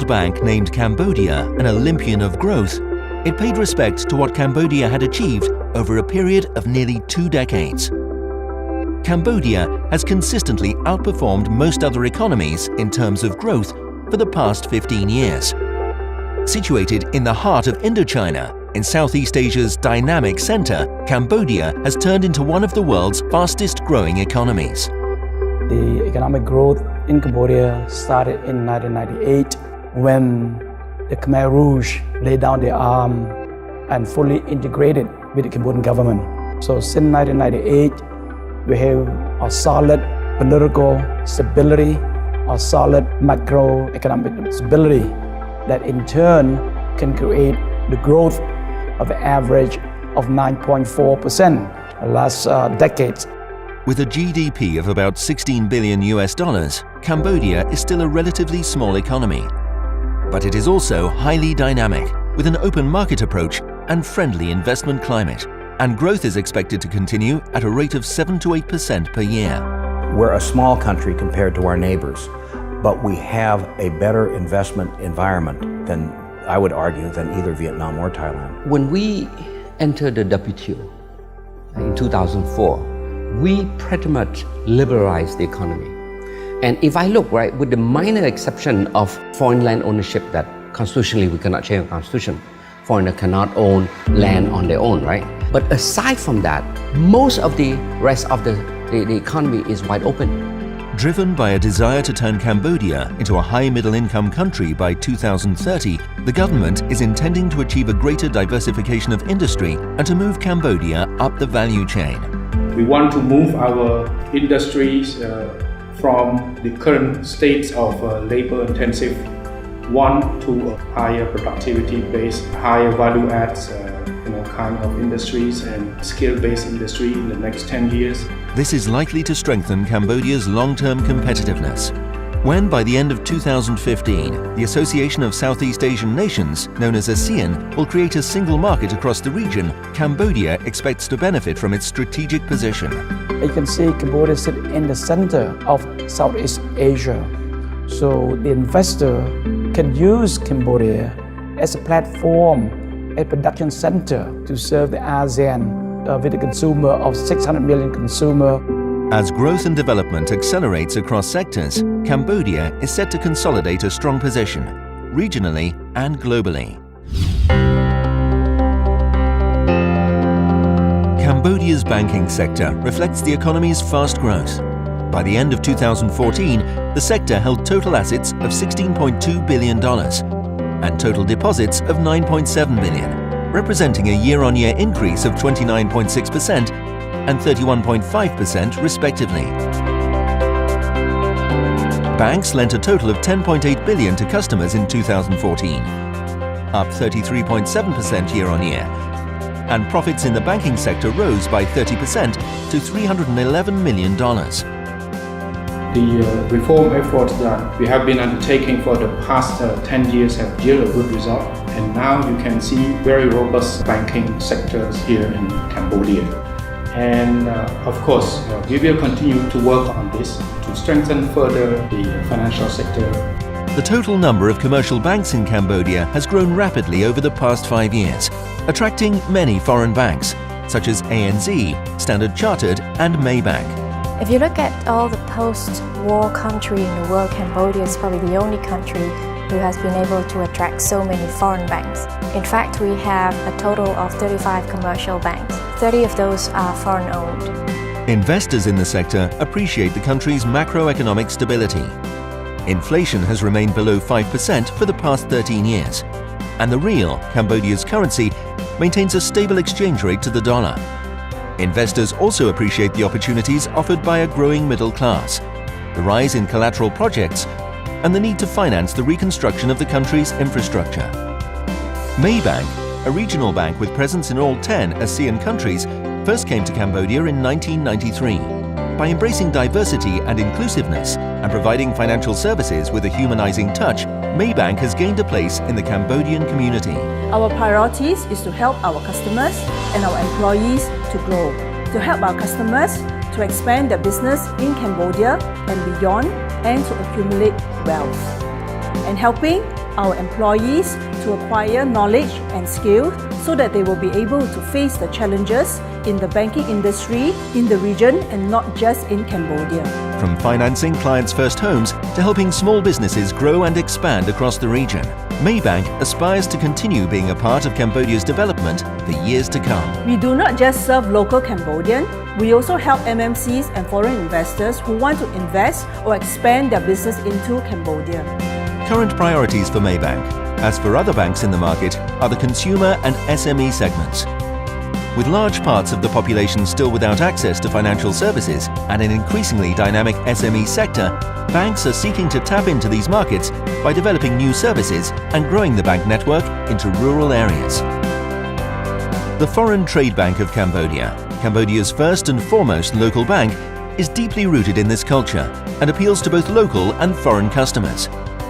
World Bank named Cambodia an Olympian of growth, it paid respect to what Cambodia had achieved over a period of nearly 2 decades. Cambodia has consistently outperformed most other economies in terms of growth for the past 15 years. Situated in the heart of Indochina, in Southeast Asia's dynamic center, Cambodia has turned into one of the world's fastest growing economies. The economic growth in Cambodia started in 1998 when the Khmer Rouge laid down their arm and fully integrated with the Cambodian government. So since 1998, we have a solid political stability, a solid macroeconomic stability that in turn can create the growth of an average of 9.4% the last decades. With a GDP of about $16 billion, Cambodia is still a relatively small economy. But it is also highly dynamic, with an open market approach and friendly investment climate. And growth is expected to continue at a rate of 7 to 8% per year. We're a small country compared to our neighbors, but we have a better investment environment than, I would argue, than either Vietnam or Thailand. When we entered the WTO in 2004, we pretty much liberalized the economy. And if I look, right, with the minor exception of foreign land ownership that constitutionally we cannot change the constitution, foreigner cannot own land on their own, right? But aside from that, most of the rest of the economy is wide open. Driven by a desire to turn Cambodia into a high middle-income country by 2030, the government is intending to achieve a greater diversification of industry and to move Cambodia up the value chain. We want to move our industries from the current states of labor-intensive one to a higher productivity-based, higher value-adds kind of industries and skill-based industry in the next 10 years. This is likely to strengthen Cambodia's long-term competitiveness. When, by the end of 2015, the Association of Southeast Asian Nations, known as ASEAN, will create a single market across the region, Cambodia expects to benefit from its strategic position. You can see Cambodia sit in the center of Southeast Asia. So the investor can use Cambodia as a platform, a production center to serve the ASEAN with a consumer of 600 million consumers. As growth and development accelerates across sectors, Cambodia is set to consolidate a strong position, regionally and globally. Cambodia's banking sector reflects the economy's fast growth. By the end of 2014, the sector held total assets of $16.2 billion and total deposits of $9.7 billion, representing a year-on-year increase of 29.6% and 31.5% respectively. Banks lent a total of $10.8 billion to customers in 2014, up 33.7% year-on-year, and profits in the banking sector rose by 30% to $311 million. The reform efforts that we have been undertaking for the past 10 years have yielded a good result, and now you can see very robust banking sectors here in Cambodia. And of course, we will continue to work on this to strengthen further the financial sector. The total number of commercial banks in Cambodia has grown rapidly over the past 5 years, attracting many foreign banks, such as ANZ, Standard Chartered and Maybank. If you look at all the post-war country in the world, Cambodia is probably the only country who has been able to attract so many foreign banks. In fact, we have a total of 35 commercial banks. 30 of those are foreign-owned. Investors in the sector appreciate the country's macroeconomic stability. Inflation has remained below 5% for the past 13 years, and the riel, Cambodia's currency, maintains a stable exchange rate to the dollar. Investors also appreciate the opportunities offered by a growing middle class, the rise in collateral projects, and the need to finance the reconstruction of the country's infrastructure. Maybank, a regional bank with presence in all 10 ASEAN countries, first came to Cambodia in 1993. By embracing diversity and inclusiveness and providing financial services with a humanizing touch, Maybank has gained a place in the Cambodian community. Our priorities is to help our customers and our employees to grow, to help our customers to expand their business in Cambodia and beyond, and to accumulate wealth, and helping our employees to acquire knowledge and skill so that they will be able to face the challenges in the banking industry in the region and not just in Cambodia. From financing clients' first homes to helping small businesses grow and expand across the region, Maybank aspires to continue being a part of Cambodia's development for years to come. We do not just serve local Cambodian, we also help MNCs and foreign investors who want to invest or expand their business into Cambodia. Current priorities for Maybank, as for other banks in the market, are the consumer and SME segments. With large parts of the population still without access to financial services and an increasingly dynamic SME sector, banks are seeking to tap into these markets by developing new services and growing the bank network into rural areas. The Foreign Trade Bank of Cambodia, Cambodia's first and foremost local bank, is deeply rooted in this culture and appeals to both local and foreign customers.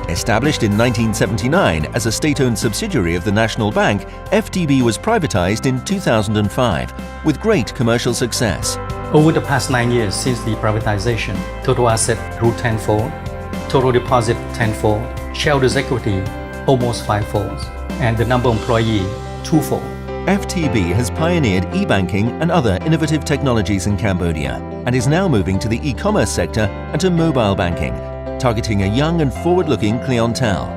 Established in 1979 as a state-owned subsidiary of the National Bank, FTB was privatized in 2005 with great commercial success. Over the past 9 years since the privatization, total asset grew tenfold, total deposit tenfold, shareholders' equity almost fivefold, and the number of employees twofold. FTB has pioneered e-banking and other innovative technologies in Cambodia and is now moving to the e-commerce sector and to mobile banking, targeting a young and forward-looking clientele.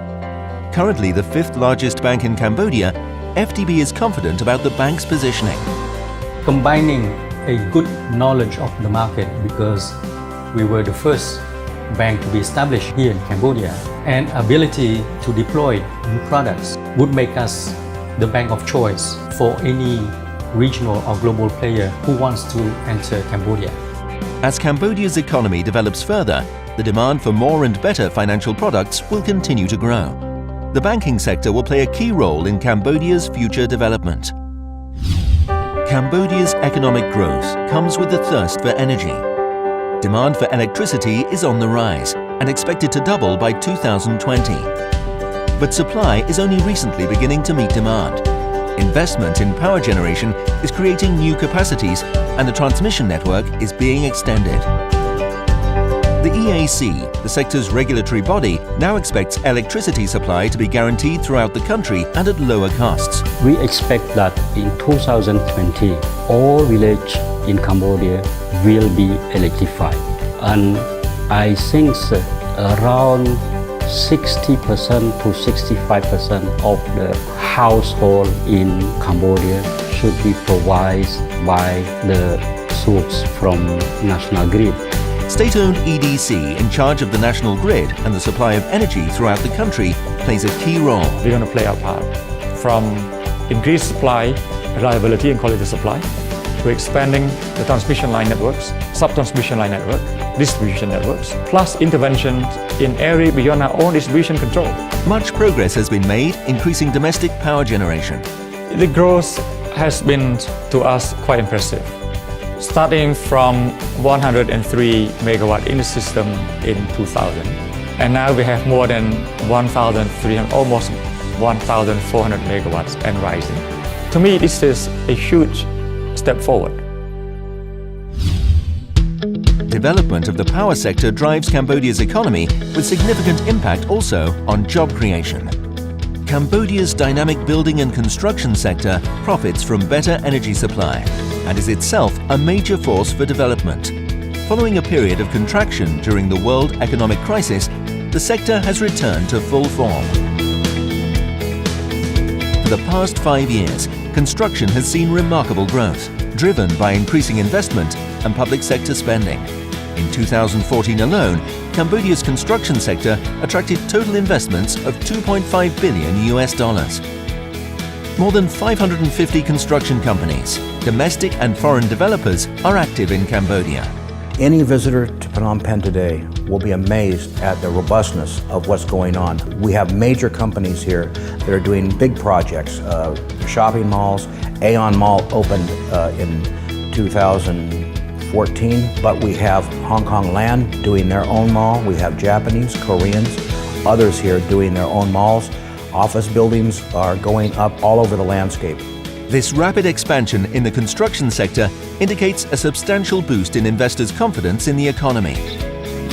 Currently the fifth largest bank in Cambodia, FTB is confident about the bank's positioning. Combining a good knowledge of the market, because we were the first bank to be established here in Cambodia, and ability to deploy new products would make us the bank of choice for any regional or global player who wants to enter Cambodia. As Cambodia's economy develops further, the demand for more and better financial products will continue to grow. The banking sector will play a key role in Cambodia's future development. Cambodia's economic growth comes with the thirst for energy. Demand for electricity is on the rise and expected to double by 2020. But supply is only recently beginning to meet demand. Investment in power generation is creating new capacities and the transmission network is being extended. The EAC, the sector's regulatory body, now expects electricity supply to be guaranteed throughout the country and at lower costs. We expect that in 2020, all villages in Cambodia will be electrified. And I think around 60% to 65% of the household in Cambodia should be provided by the source from National Grid. State-owned EDC, in charge of the national grid and the supply of energy throughout the country, plays a key role. We're going to play our part from increased supply, reliability and quality of supply, to expanding the transmission line networks, sub-transmission line network, distribution networks, plus interventions in area beyond our own distribution control. Much progress has been made increasing domestic power generation. The growth has been, to us, quite impressive. Starting from 103 megawatt in the system in 2000. And now we have more than 1,300, almost 1,400 megawatts and rising. To me, this is a huge step forward. Development of the power sector drives Cambodia's economy with significant impact also on job creation. Cambodia's dynamic building and construction sector profits from better energy supply and is itself a major force for development. Following a period of contraction during the world economic crisis, the sector has returned to full form. For the past 5 years, construction has seen remarkable growth, driven by increasing investment and public sector spending. In 2014 alone, Cambodia's construction sector attracted total investments of $2.5 billion US. More than 550 construction companies, domestic and foreign developers are active in Cambodia. Any visitor to Phnom Penh today will be amazed at the robustness of what's going on. We have major companies here that are doing big projects, shopping malls. Aeon Mall opened in 2014, but we have Hong Kong Land doing their own mall. We have Japanese, Koreans, others here doing their own malls. Office buildings are going up all over the landscape. This rapid expansion in the construction sector indicates a substantial boost in investors' confidence in the economy.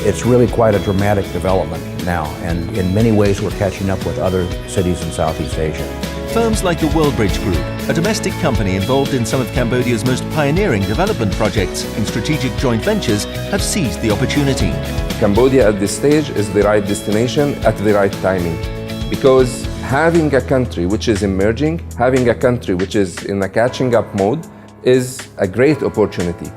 It's really quite a dramatic development. now, and in many ways we're catching up with other cities in Southeast Asia. Firms like the Worldbridge Group, a domestic company involved in some of Cambodia's most pioneering development projects in strategic joint ventures, have seized the opportunity. Cambodia at this stage is the right destination at the right timing, because having a country which is emerging, having a country which is in a catching up mode is a great opportunity.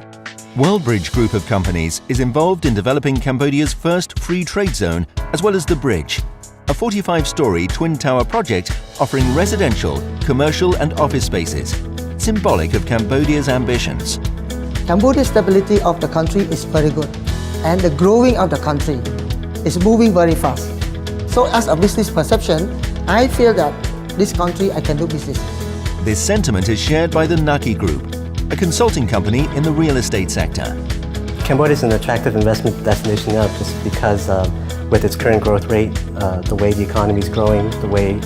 Worldbridge Group of companies is involved in developing Cambodia's first free trade zone, as well as the Bridge, a 45-story twin tower project offering residential, commercial and office spaces, symbolic of Cambodia's ambitions. Cambodia's stability of the country is very good, and the growing of the country is moving very fast. So as a business perception, I feel that this country I can do business. This sentiment is shared by the Naki Group, a consulting company in the real estate sector. Cambodia is an attractive investment destination now just because with its current growth rate, the way the economy is growing, the way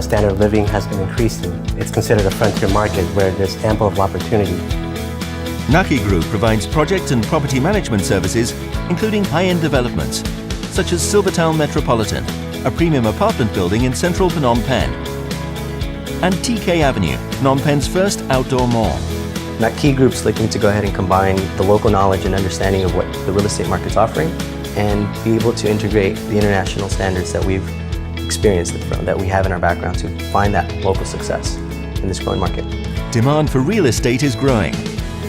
standard of living has been increasing, it's considered a frontier market where there's ample of opportunity. Naki Group provides project and property management services, including high-end developments, such as Silvertown Metropolitan, a premium apartment building in central Phnom Penh, and TK Avenue, Phnom Penh's first outdoor mall. Naki Group's looking to go ahead and combine the local knowledge and understanding of what the real estate market's offering and be able to integrate the international standards that we've experienced from, that we have in our background to find that local success in this growing market. Demand for real estate is growing.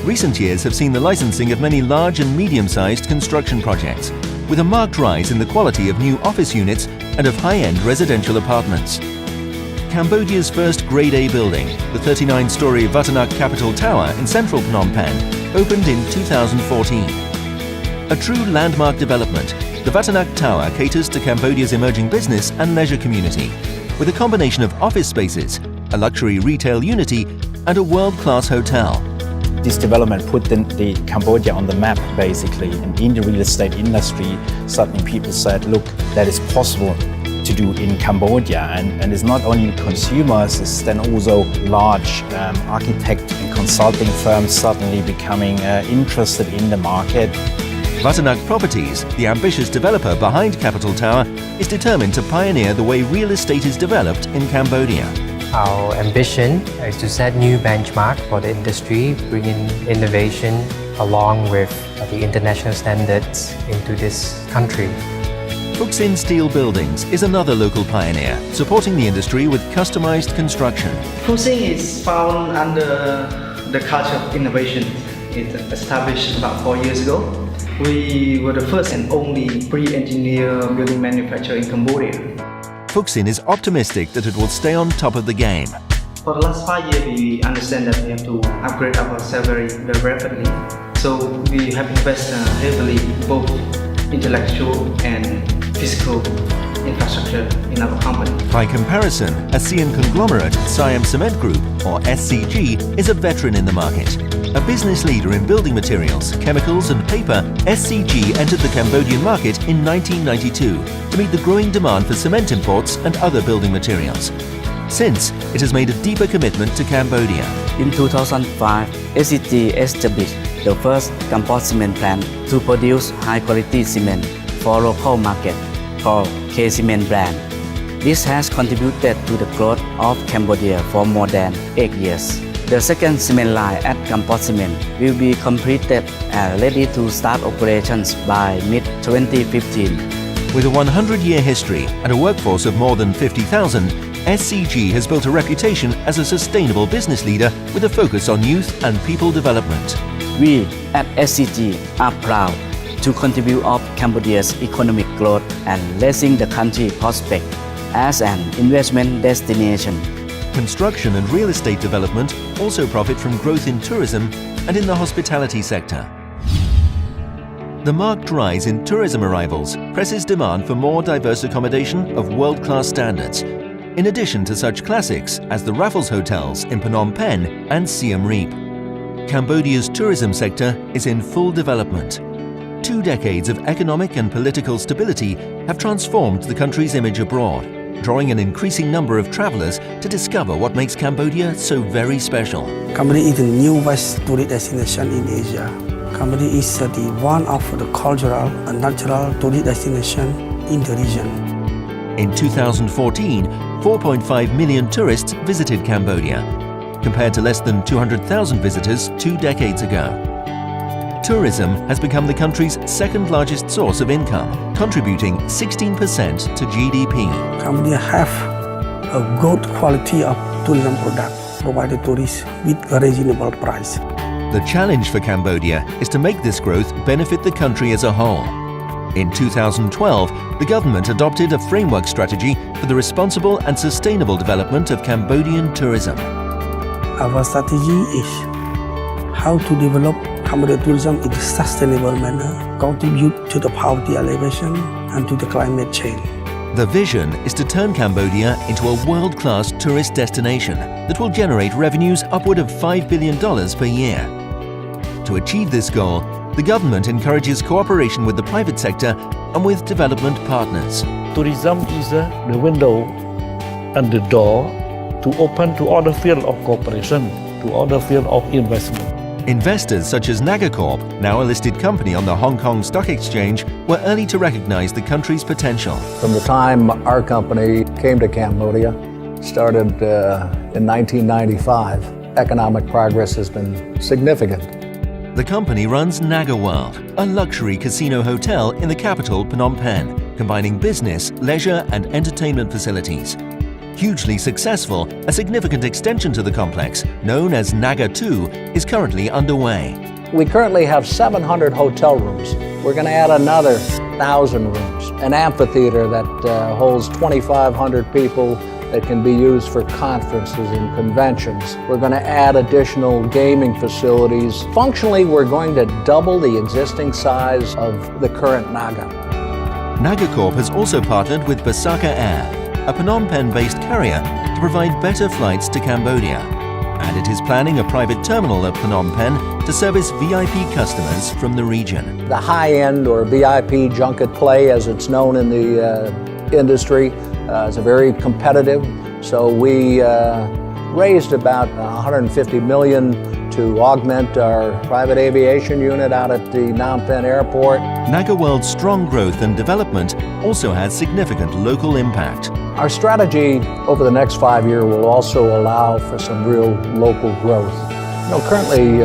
Recent years have seen the licensing of many large and medium-sized construction projects, with a marked rise in the quality of new office units and of high-end residential apartments. Cambodia's first Grade A building, the 39-story Vatanak Capital Tower in central Phnom Penh, opened in 2014. A true landmark development, the Vatanak Tower caters to Cambodia's emerging business and leisure community, with a combination of office spaces, a luxury retail unity, and a world-class hotel. This development put the Cambodia on the map, basically. And in the real estate industry, suddenly people said, look, that is possible to do in Cambodia. And it's not only consumers, it's then also large architect and consulting firms suddenly becoming interested in the market. Vatanak Properties, the ambitious developer behind Capital Tower, is determined to pioneer the way real estate is developed in Cambodia. Our ambition is to set new benchmark for the industry, bringing innovation along with the international standards into this country. Fuxin Steel Buildings is another local pioneer, supporting the industry with customized construction. Fuxin is found under the culture of innovation. It established about 4 years ago. We were the first and only pre-engineered building manufacturer in Cambodia. Fuxin is optimistic that it will stay on top of the game. For the last 5 years, we understand that we have to upgrade ourselves very rapidly. So we have invested heavily both intellectual and physical infrastructure in our company. By comparison, ASEAN conglomerate Siam Cement Group, or SCG, is a veteran in the market. A business leader in building materials, chemicals and paper, SCG entered the Cambodian market in 1992 to meet the growing demand for cement imports and other building materials. Since, it has made a deeper commitment to Cambodia. In 2005, SCG established the first composite cement plant to produce high-quality cement for local market called K-Cement brand. This has contributed to the growth of Cambodia for more than 8 years. The second cement line at Composite Cement will be completed and ready to start operations by mid-2015. With a 100-year history and a workforce of more than 50,000, SCG has built a reputation as a sustainable business leader with a focus on youth and people development. We at SCG are proud to contribute of Cambodia's economic growth and raising the country prospect as an investment destination. Construction and real estate development also profit from growth in tourism and in the hospitality sector. The marked rise in tourism arrivals presses demand for more diverse accommodation of world-class standards, in addition to such classics as the Raffles hotels in Phnom Penh and Siem Reap. Cambodia's tourism sector is in full development. 2 decades of economic and political stability have transformed the country's image abroad, drawing an increasing number of travelers to discover what makes Cambodia so very special. Cambodia is the new best tourist destination in Asia. Cambodia is one of the cultural and natural tourist destination in the region. In 2014, 4.5 million tourists visited Cambodia, compared to less than 200,000 visitors 2 decades ago. Tourism has become the country's second largest source of income, contributing 16% to GDP. Cambodia have a good quality of tourism product provided tourists with a reasonable price. The challenge for Cambodia is to make this growth benefit the country as a whole. In 2012, the government adopted a framework strategy for the responsible and sustainable development of Cambodian tourism. Our strategy is how to develop Cambodian tourism in a sustainable manner, contribute to the poverty alleviation and to the climate change. The vision is to turn Cambodia into a world-class tourist destination that will generate revenues upward of $5 billion per year. To achieve this goal, the government encourages cooperation with the private sector and with development partners. Tourism is the window and the door to open to other fields of cooperation, to other fields of investment. Investors such as Nagacorp, now a listed company on the Hong Kong Stock Exchange, were early to recognize the country's potential. From the time our company came to Cambodia, started in 1995, economic progress has been significant. The company runs Naga World, a luxury casino hotel in the capital Phnom Penh, combining business, leisure and entertainment facilities. Hugely successful, a significant extension to the complex, known as Naga 2, is currently underway. We currently have 700 hotel rooms. We're going to add another 1,000 rooms, an amphitheater that holds 2,500 people that can be used for conferences and conventions. We're going to add additional gaming facilities. Functionally, we're going to double the existing size of the current Naga. Nagacorp has also partnered with Basaka Air, a Phnom Penh-based carrier, to provide better flights to Cambodia. And it is planning a private terminal at Phnom Penh to service VIP customers from the region. The high-end or VIP junket play, as it's known in the industry, is very competitive. So we raised about $150 million to augment our private aviation unit out at the Phnom Penh airport. Naga World's strong growth and development also has significant local impact. Our strategy over the next 5 years will also allow for some real local growth. You know, currently,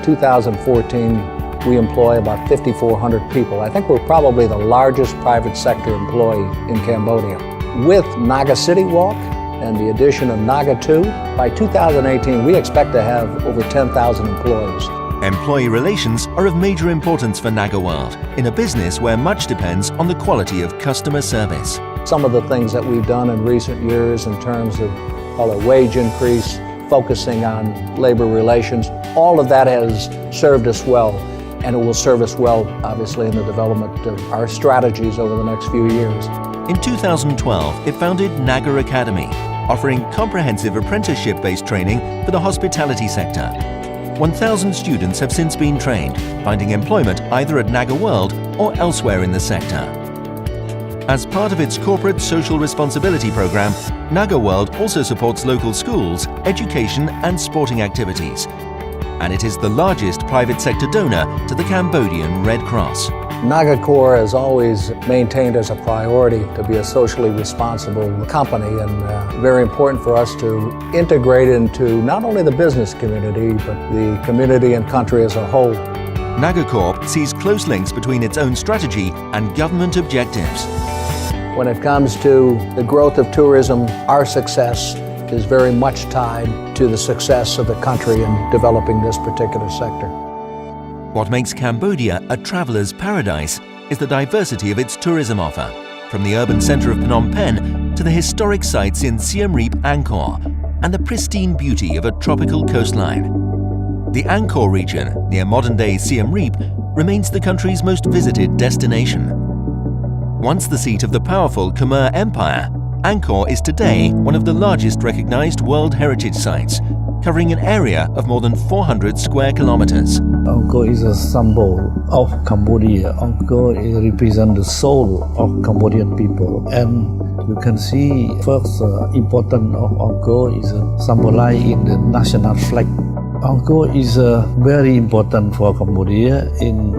2014, we employ about 5,400 people. I think we're probably the largest private sector employee in Cambodia. With Naga City Walk and the addition of Naga 2, by 2018, we expect to have over 10,000 employees. Employee relations are of major importance for Naga World, in a business where much depends on the quality of customer service. Some of the things that we've done in recent years in terms of wage increase, focusing on labor relations, all of that has served us well, and it will serve us well, obviously, in the development of our strategies over the next few years. In 2012, it founded Naga Academy, offering comprehensive apprenticeship-based training for the hospitality sector. 1,000 students have since been trained, finding employment either at Naga World or elsewhere in the sector. As part of its corporate social responsibility program, Naga World also supports local schools, education and sporting activities. And it is the largest private sector donor to the Cambodian Red Cross. Nagacorp has always maintained as a priority to be a socially responsible company, and very important for us to integrate into not only the business community, but the community and country as a whole. Nagacorp sees close links between its own strategy and government objectives. When it comes to the growth of tourism, our success is very much tied to the success of the country in developing this particular sector. What makes Cambodia a traveler's paradise is the diversity of its tourism offer, from the urban center of Phnom Penh to the historic sites in Siem Reap, Angkor, and the pristine beauty of a tropical coastline. The Angkor region, near modern-day Siem Reap, remains the country's most visited destination. Once the seat of the powerful Khmer Empire, Angkor is today one of the largest recognized World Heritage Sites, covering an area of more than 400 square kilometers. Angkor is a symbol of Cambodia. Angkor represents the soul of Cambodian people. And you can see first importance of Angkor is symbolized in the national flag. Angkor is very important for Cambodia in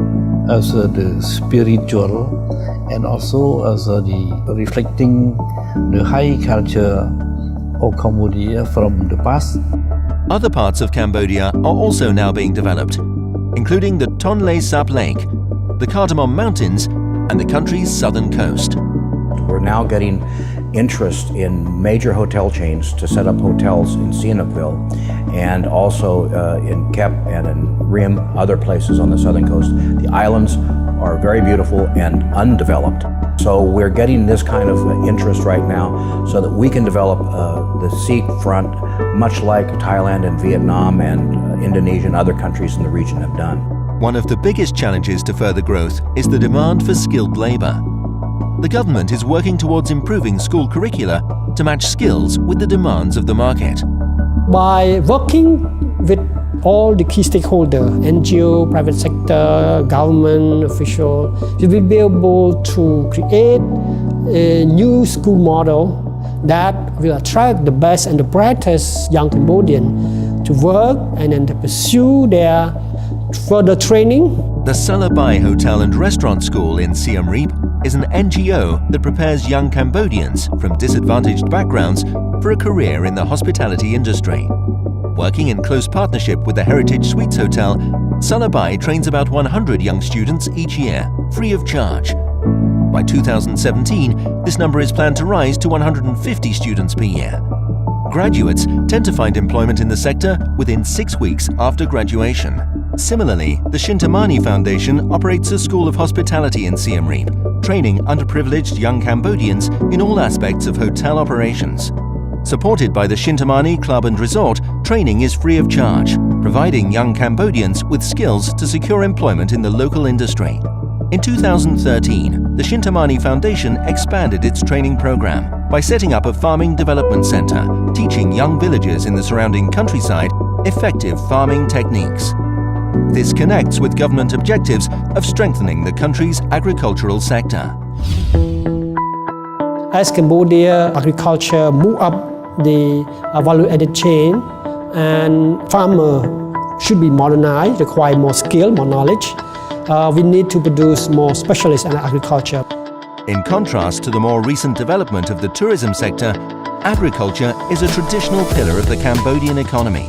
as the spiritual and also as the reflecting the high culture of Cambodia from the past. Other parts of Cambodia are also now being developed, including the Tonle Sap Lake, the Cardamom Mountains, and the country's southern coast. We're now getting interest in major hotel chains to set up hotels in Sihanoukville and also in Kep and in Rim, other places on the southern coast. The islands are very beautiful and undeveloped. So we're getting this kind of interest right now so that we can develop the seafront much like Thailand and Vietnam and Indonesia and other countries in the region have done. One of the biggest challenges to further growth is the demand for skilled labour. The government is working towards improving school curricula to match skills with the demands of the market. By working with all the key stakeholders, NGO, private sector, government official, we will be able to create a new school model that will attract the best and the brightest young Cambodians to work and then to pursue their further training. The Salabai Hotel and Restaurant School in Siem Reap is an NGO that prepares young Cambodians from disadvantaged backgrounds for a career in the hospitality industry. Working in close partnership with the Heritage Suites Hotel, Salabai trains about 100 young students each year, free of charge. By 2017, this number is planned to rise to 150 students per year. Graduates tend to find employment in the sector within 6 weeks after graduation. Similarly, the Shintamani Foundation operates a school of hospitality in Siem Reap, training underprivileged young Cambodians in all aspects of hotel operations. Supported by the Shintamani Club and Resort, training is free of charge, providing young Cambodians with skills to secure employment in the local industry. In 2013, the Shintamani Foundation expanded its training program by setting up a farming development center, teaching young villagers in the surrounding countryside effective farming techniques. This connects with government objectives of strengthening the country's agricultural sector. As Cambodia agriculture move up the value-added chain, and farmer should be modernized, require more skill, more knowledge. We need to produce more specialists in agriculture. In contrast to the more recent development of the tourism sector, agriculture is a traditional pillar of the Cambodian economy.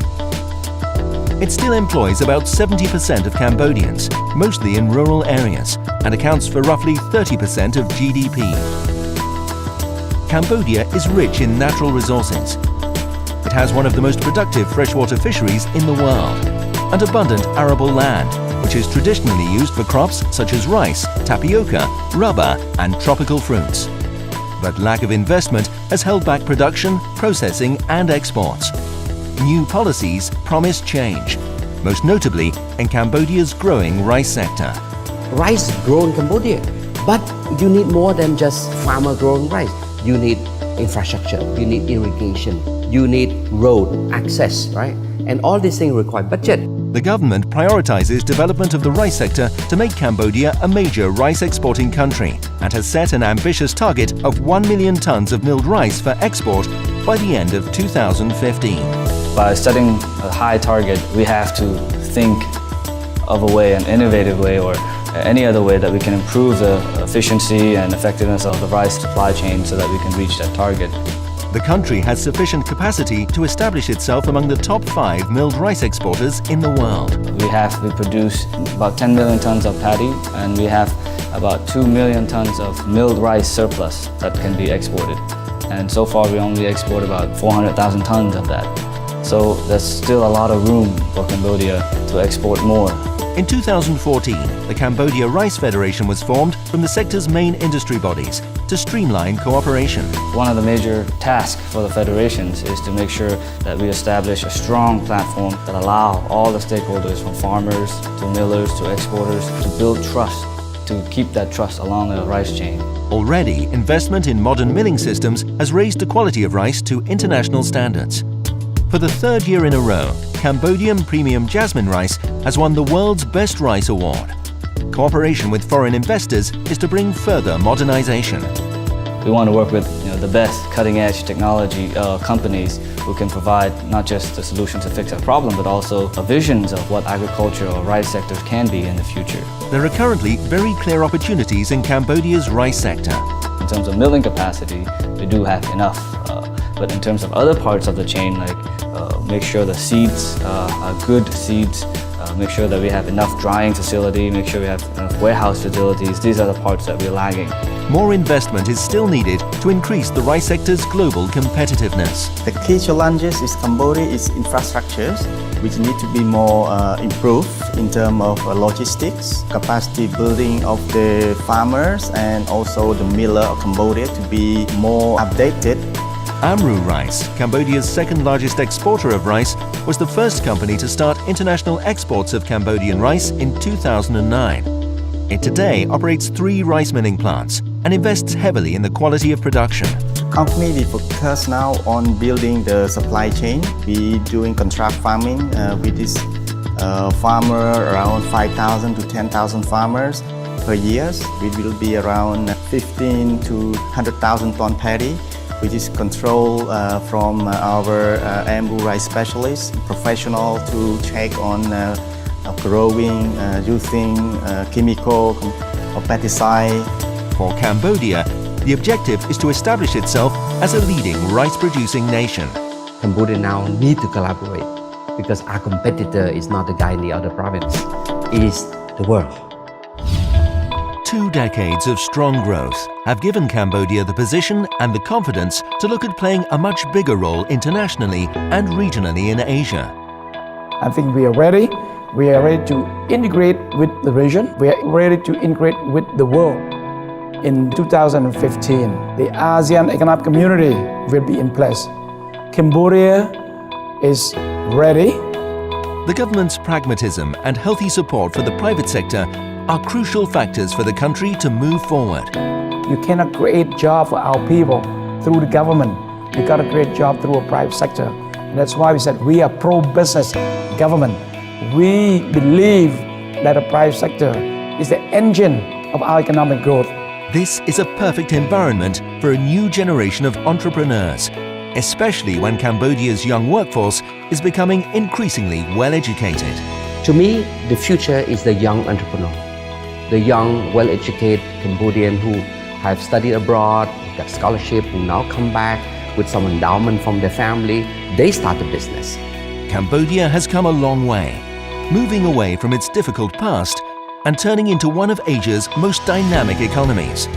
It still employs about 70% of Cambodians, mostly in rural areas, and accounts for roughly 30% of GDP. Cambodia is rich in natural resources. It has one of the most productive freshwater fisheries in the world, and abundant arable land, which is traditionally used for crops such as rice, tapioca, rubber, and tropical fruits. But lack of investment has held back production, processing, and exports. New policies promise change, most notably in Cambodia's growing rice sector. Rice grown in Cambodia, but you need more than just farmer-grown rice. You need infrastructure, you need irrigation, you need road access, right? And all these things require budget. The government prioritizes development of the rice sector to make Cambodia a major rice exporting country and has set an ambitious target of 1 million tons of milled rice for export by the end of 2015. By setting a high target, we have to think of a way, an innovative way, or any other way that we can improve the efficiency and effectiveness of the rice supply chain so that we can reach that target. The country has sufficient capacity to establish itself among the top 5 milled rice exporters in the world. We produce about 10 million tons of paddy, and we have about 2 million tons of milled rice surplus that can be exported. And so far we only export about 400,000 tons of that. So there's still a lot of room for Cambodia to export more. In 2014, the Cambodia Rice Federation was formed from the sector's main industry bodies to streamline cooperation. One of the major tasks for the federations is to make sure that we establish a strong platform that allow all the stakeholders, from farmers to millers to exporters, to build trust, to keep that trust along the rice chain. Already, investment in modern milling systems has raised the quality of rice to international standards. For the 3rd year in a row, Cambodian Premium Jasmine Rice has won the World's Best Rice Award. Cooperation with foreign investors is to bring further modernization. We want to work with the best cutting-edge technology companies who can provide not just a solution to fix our problem, but also visions of what agriculture or rice sectors can be in the future. There are currently very clear opportunities in Cambodia's rice sector. In terms of milling capacity, we do have enough. But in terms of other parts of the chain, like make sure the seeds are good seeds, make sure that we have enough drying facility, make sure we have enough warehouse facilities. These are the parts that we're lagging. More investment is still needed to increase the rice sector's global competitiveness. The key challenges in Cambodia is infrastructures, which need to be more improved in terms of logistics, capacity building of the farmers, and also the miller of Cambodia to be more updated. Amru Rice, Cambodia's second largest exporter of rice, was the first company to start international exports of Cambodian rice in 2009. It today operates 3 rice milling plants and invests heavily in the quality of production. Company, we focus now on building the supply chain. We doing contract farming with this farmer, around 5,000 to 10,000 farmers per year. We will be around 15 to 100,000 ton paddy, which is controlled from our Amru rice specialists, professional to check on growing, using chemical or pesticide. For Cambodia, the objective is to establish itself as a leading rice-producing nation. Cambodia now need to collaborate because our competitor is not the guy in the other province, it is the world. 2 decades of strong growth have given Cambodia the position and the confidence to look at playing a much bigger role internationally and regionally in Asia. I think we are ready. We are ready to integrate with the region. We are ready to integrate with the world. In 2015, the ASEAN Economic Community will be in place. Cambodia is ready. The government's pragmatism and healthy support for the private sector are crucial factors for the country to move forward. You cannot create jobs for our people through the government. You got to create jobs through a private sector. And that's why we said we are pro-business government. We believe that the private sector is the engine of our economic growth. This is a perfect environment for a new generation of entrepreneurs, especially when Cambodia's young workforce is becoming increasingly well-educated. To me, the future is the young entrepreneur. The young, well-educated Cambodian who have studied abroad, got scholarship, who now come back with some endowment from their family, they start a business. Cambodia has come a long way, moving away from its difficult past and turning into one of Asia's most dynamic economies.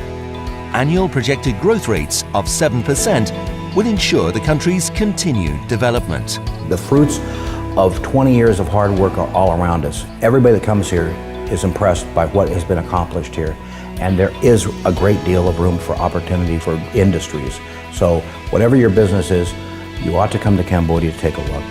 Annual projected growth rates of 7% will ensure the country's continued development. The fruits of 20 years of hard work are all around us. Everybody that comes here is impressed by what has been accomplished here. And there is a great deal of room for opportunity for industries. So whatever your business is, you ought to come to Cambodia to take a look.